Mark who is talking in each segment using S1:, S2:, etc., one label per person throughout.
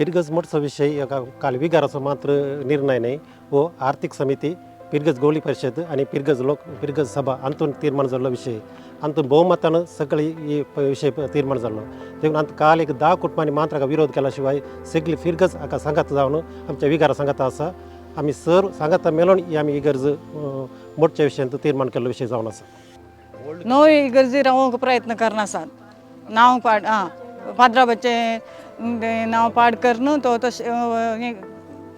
S1: पिरगज महोत्सवाविषयी काल विगाराचा मात्र निर्णय नाही व आर्थिक समिती पिरगज गवळी परिषद आणि पिरगज सभा अंतून तीर्मान झाला विषय अंतून बहुमतानं सगळी विषय तीर्मान झालं देखून अंत काल एक 10 कुटुंबांनी मात्र विरोध केल्याशिवाय सगळी फिरगज संघात जाऊन आमच्या विगारा संघात असा आम्ही सर्व संघात मेळून आम्ही इगर्ज मोठच्या विषयांत तीर्मान केला विषय जाऊन असं
S2: नो इगर्जी रावूंक प्रयत्न करना आसात नांव पाड पाद्राबाचे नांव पाड करन तो तशें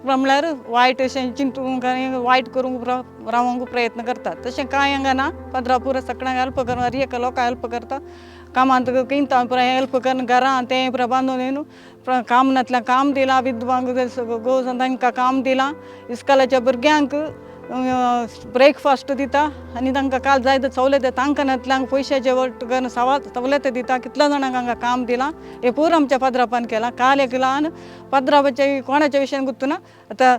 S2: म्हणल्यार वायट अशें चिंतूंक आनी वायट करूंक रावूंक प्रयत्न करतात तशें कांय हांगाना पाद्रा पुरो सगळ्यांक हेल्प करना एक लोकांक हेल्प करता कामांत किंता पुरो हेल्प करन घरां तें पुरो बांदून कामनांतल्यान काम दिलां विधवांक तांकां काम दिलां इस्कॉलाच्या भुरग्यांक ब्रेकफास्ट दिता आनी तांकां काल जाय ते सवलती तांकां पयशाचे वट करून सवलती दिता कितल्या जाणांक हांगा काम दिलां हें पुरो आमच्या पाद्रापान केलां काल एक ल्हान पाद्राबाच्या कोणाच्या विशयान गुंतूना आतां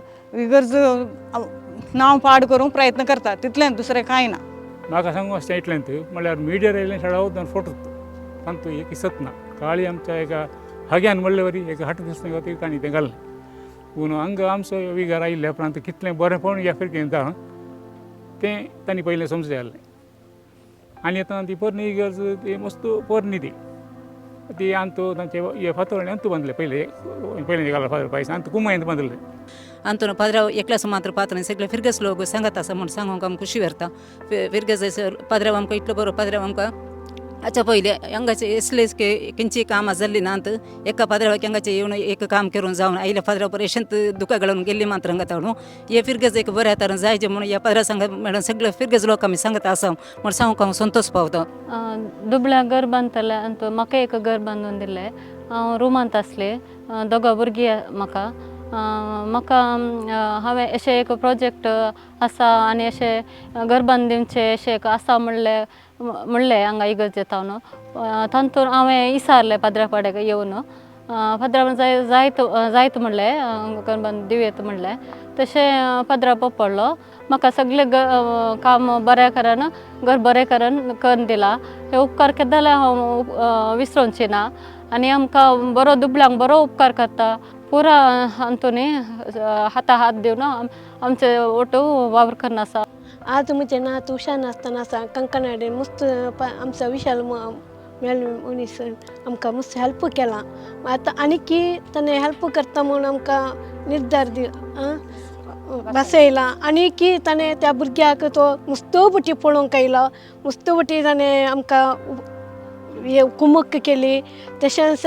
S2: गरज नांव पाड करूंक प्रयत्न करता तितलेंच दुसरें कांय ना
S3: म्हाका सांगूंक अशें इतलेंच म्हळ्यार मिडियार येयलें शाळा फोटो तांतू एक इसत ना काळी आमच्या एका हाग्यान म्हणले वरी एक हाट दिसता ती तांणी तें घाललें पूण हांगा आमचो विगार आयिल्ल्या उपरांत कितलें बरेंपण ह्या फिरकेन जाता तें तांणी पयलें समजूं जाल्लें आनी आतां ती पोरणी इगर्ज ती मस्त पोरणी ती अंतू तांचे हे फातोरणी अंतू बांदले पयलें घालप फातर पायस अंतू कुमायंत बांदले
S4: अंतून पाद्रा एकल्याच मात्र पात्र सगळे फिरगस लोक सांगत आसा म्हण सांगूंक आमकां खुशी व्हरता फिरगस पाद्राव आमकां इतलो बरो पाद्राव आमकां हाच्या पयलीं हांगाचे असलेच खंयचीय कामां जाल्ली नात एका पाद्रावाक हांगाचे येवन एक काम करून जावन आयल्या पाद्रा परेशंत दुका घालून गेल्ली मात्र हांगा ताणू हे फिरगज एक बऱ्या तरेन जायचे म्हणून ह्या पाद्रा सांगत मॅडम सगळे फिरगज लोक आमी सांगत आसा म्हण सांगूंक हांव संतोश पावता
S5: दुबळ्या घर बांदतले आनी म्हाका एक घर बांदून दिलें हांव रुमांत आसलें दोगां भुरगीं म्हाका हांवें अशें एक प्रोजेक्ट आसा आनी अशें घर बांदीवचें अशें एक आसा म्हणलें हांगा इगर्जे तावन तातूंत हांवें विचारलें पाद्रापाड्याक येवन पाद्रा जायत म्हणलें घर बांदून दिवयेत म्हणलें तशें पाद्रा पडलो म्हाका सगळें काम बरें करून घर बरें करून दिलां हे उपकार केले जाल्यार हांव विसरूंची ना आनी आमकां बरो दुबळ्यांक बरो उपकार करता पुरा अंतुनी हाता हात दिवन आमचे ओटू वावर करना आसा
S6: आज मुझे ना तुषार नासतना आसा कंकणाडे मस्त आमचा विशाल मनीस आमकां मस्त हेल्प केला आतां आनी की ताणें हेल्प करता म्हणून आमकां निर्धार बसयला आनी की ताणें त्या भुरग्याक तो मुस्तोबटी पळोवंक आयलो मुस्तोबटी ताणें आमकां हे कुमक केली तशेंच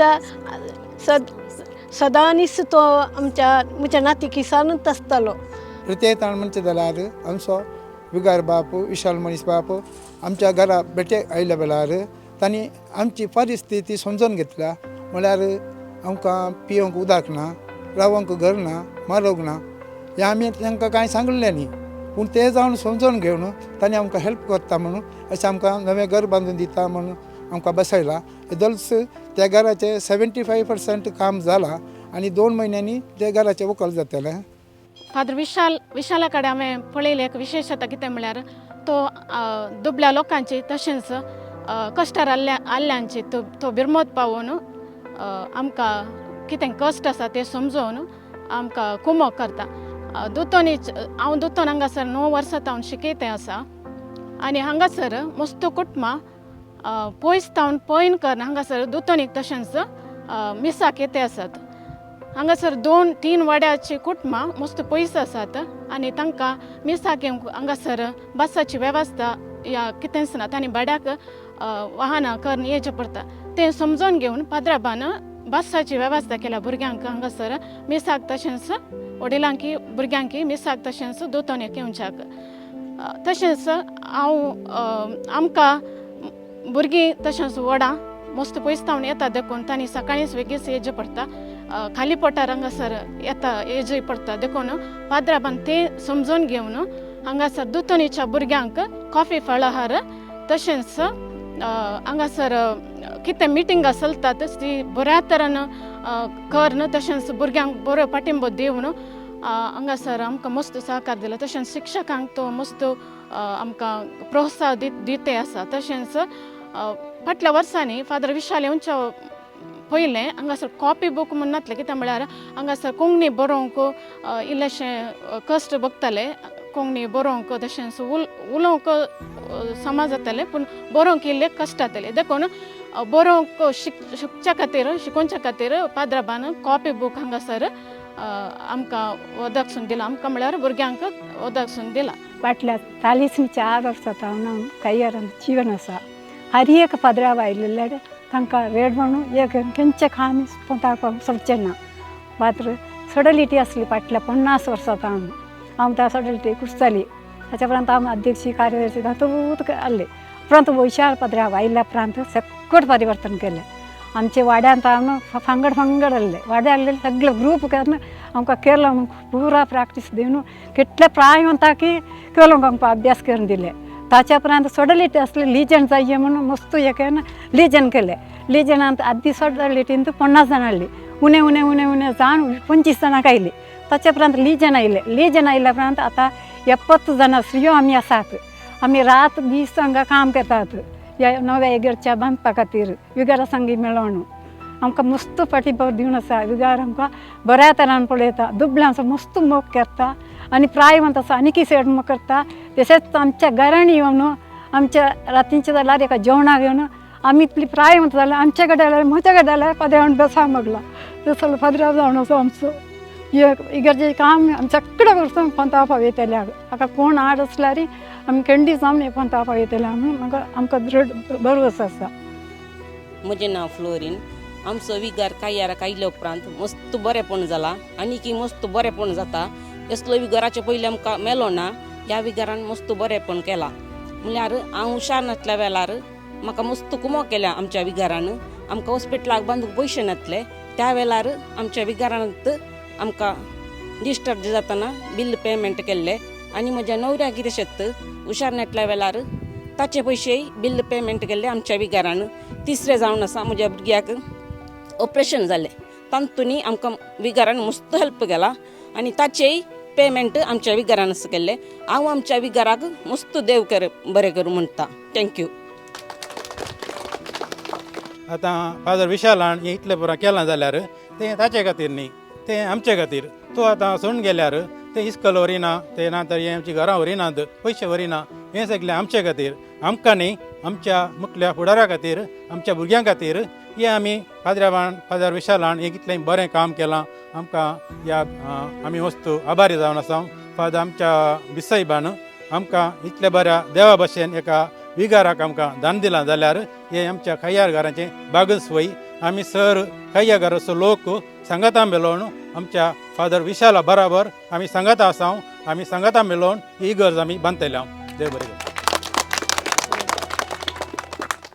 S6: सदांच तो म्हज्या नातीक विसरूनच आसतालो
S7: प्रत्येक म्हणचे जाल्यार आमचो विगार बाप विशाल मनीस बाप आमच्या घरा बेट्याक आयल्या वेळार तांणी आमची परिस्थिती समजून घेतल्या म्हळ्यार आमकां पिवंक उदक ना रावंक घर ना मारूंक ना हें आमी तांकां कांय सांगलें न्ही पूण ते जावन समजून घेवन तांणी आमकां हेल्प करता म्हणून अशें आमकां नवें घर बांदून दिता म्हणून आमकां बसयला दल्स त्या घराचें 75% काम जालां आनी 2 म्हयन्यांनी त्या घराचें व्हंकल जातलें
S8: फादर विशाला कडेन हांवें पळयलें एक विशेशता कितें म्हळ्यार तो दुबळ्या लोकांची तशेंच कश्टार आल्ल्यांची तो बिरमोद पावोवन आमकां कितें कश्ट आसा तें समजोवन आमकां कुमक करता हांव दुतोन हांगासर 9 वर्सां हांव शिकयतें आसा आनी हांगासर मस्त कुटुंबां पयस तावन पयन करन हांगासर दुतोनीक तशेंच मिसाक येते आसात हांगासर 2-3 वाड्याची कुटुंबां मस्त पयस आसात आनी तांकां मिसाक येवंक हांगासर बसाची वेवस्था या कितेंच ना तांणी भाड्याक वाहनां करून येवचें पडटा तें समजून घेवन पाद्राबान बसाची वेवस्था केल्या भुरग्यांक हांगासर मिसाक तशेंच वडिलांकी भुरग्यांकी मिसाक तशेंच दोतोनीक येवच्याक तशेंच आमकां भुरगीं तशेंच व्हडां मस्त पयस तावन येता देखून तांणी सकाळींच बेगीच येवचें पडटा खाली पोटार हांगासर येवचें पडटा देखून पाद्राबान तें समजून घेवन हांगासर दुतोनीच्या भुरग्यांक कॉफी फळाहार तशेंच हांगासर कितें मिटिंगां चलतात ती बऱ्या तरेन करन तशेंच भुरग्यांक बरो पाठिंबो दिवन हांगासर आमकां मस्त सहकार दिला तशेंच शिक्षकांक तो मस्त आमकां प्रोत्साहन दिते आसा तशेंच फाटल्या वर्सांनी फादर विशाल येवच्या पयलें हांगासर कॉपी बूक म्हूण नासलें कित्याक म्हळ्यार हांगासर कोंकणी बरोवंक इल्लेशें कश्ट भोगताले कोंकणी बरोवंक तशेंच उलोवंक समज जातालें पूण बरोवंक इल्लें कश्ट जातालें देखून बरोवंक शिकच्या खातीर शिकोवच्या खातीर पाद्राबान कॉपी बूक हांगासर आमकां ओदकसून दिला आमकां म्हळ्यार भुरग्यांक ओदकसून दिला
S9: फाटल्या 40 वर्सां हांव कयरान जीवन आसा हर एक पदरा आयिल्ले तांकां रेड म्हणून एक खंयचे खाण पोंतावपाक सोडचें ना मात्र सडलिटी आसली फाटल्या 50 वर्सां हांव त्या सडलिटी कुसताली ताच्या उपरांत हांव अध्यक्षी कार्यदर्शी तातूंत आसलें उपरांत वैशाल पदरा आयिल्ल्या उपरांत सकट परिवर्तन केलें आमचे वाड्यांत हांव फांगड आसले वाड्या आसलेले सगळे ग्रूप करून आमकां केलो पुरा प्रॅक्टीस दिवन कितले प्रायवंता की केलो आमकां अभ्यास करून दिले ताच्या उपरांत सडलिटी असले लिजन जाय म्हणून मस्त हें लिजन केलें लिजनांत आदी सडलिटींत 50 जाणां आहलीं उणें उणें उणें उणें जावन 25 जाणांक आयलीं ताच्या उपरांत लिजन आयिल्ल्या उपरांत आतां 70 जाणां स्त्रियो आमी आसात आमी रात दीस हांगा काम करतात ह्या नव्या इगर्च्या बांदपा खातीर विगारा संगी मेळोन आमकां मस्त फाटीभर दिवन आसा विगार आमकां बऱ्या तरान पळयता दुबळ्यांचो मस्त मोग करता आनी प्रायवंत आसा आनीक सेड मोग करता तशेंच आमच्या घरांनी येवन आमच्या रातींचे जाल्यार एका जेवणाक येवन आमी इतली प्रायवंत जाल्यार आमच्या कडेन जाल्यार म्हज्या कडेन जाल्यार पद्रावण बेसा मागला तसो पदराव जावन असो आमचो इगर्जेचें काम आमच्या कडेन वचून पंतावपाक येतले हाका कोण आड आसल्यार आमी खंडी जावन हें पंतावपाक येतले म्हाका आमकां दृढ भरवस आसा
S10: म्हजें नांव फ्लोरीन आमचो विगार कायाराक आयिल्ल्या उपरांत मस्त बरेंपण जालां आनीक मस्त बरेंपण जाता असलो विगाराचे पयलीं आमकां मेलो ना ह्या विगारान मस्त बरेंपण केलां म्हळ्यार हांव हुशार नासल्या वेळार म्हाका मस्त कुमो केल्या आमच्या विगारान आमकां हॉस्पिटलाक बांदूंक पयशे नासले त्या वेळार आमच्या विगारांत आमकां डिस्चार्ज जाताना बिल पेमेंट केल्ले आनी म्हज्या न्हवऱ्याक कितें शेत हुशार नासल्या वेळार ताचे पयशेय बिल पेमेंट केल्ले आमच्या विगारान तिसरें जावन आसा म्हज्या भुरग्याक ऑपरेशन जालें तातूंनी आमकां विगारान मस्त हेल्प केला आनी ताचेय पेमेंट आमच्या विगारान केल्ले हांव आमच्या विगाराक मस्त देव कर बरें करूं म्हणटा थँक्यू
S11: आतां फादर विशालान हें इतलें बरें केलां जाल्यार तें ताचे खातीर न्ही तें आमचे खातीर तूं आतां सोडून गेल्यार तें इस्कॉल वरिना तें ना तर हें आमची घरां वरिनात पयशे वरिना हें सगलें आमचे खातीर आमकां न्ही आमच्या मुखल्या फुडारा खातीर आमच्या भुरग्यां खातीर हें आमी फादर विशालान हें कितलें बरें काम केलां आमकां ह्या आमी वस्तू आभारी जावन आसा फादर आमच्या बिसाईबान आमकां इतल्या बऱ्या देवा भशेन एका विगाराक आमकां दान दिलां जाल्यार हें आमच्या खैयार घराचें बागच वय आमी सर खैयार घराचो लोक सांगाता मेळोवन आमच्या फादर विशाला बराबर आमी सांगाता आसा आमी सांगाता मेळोवन ही इगर्ज आमी बांदतले देव बरें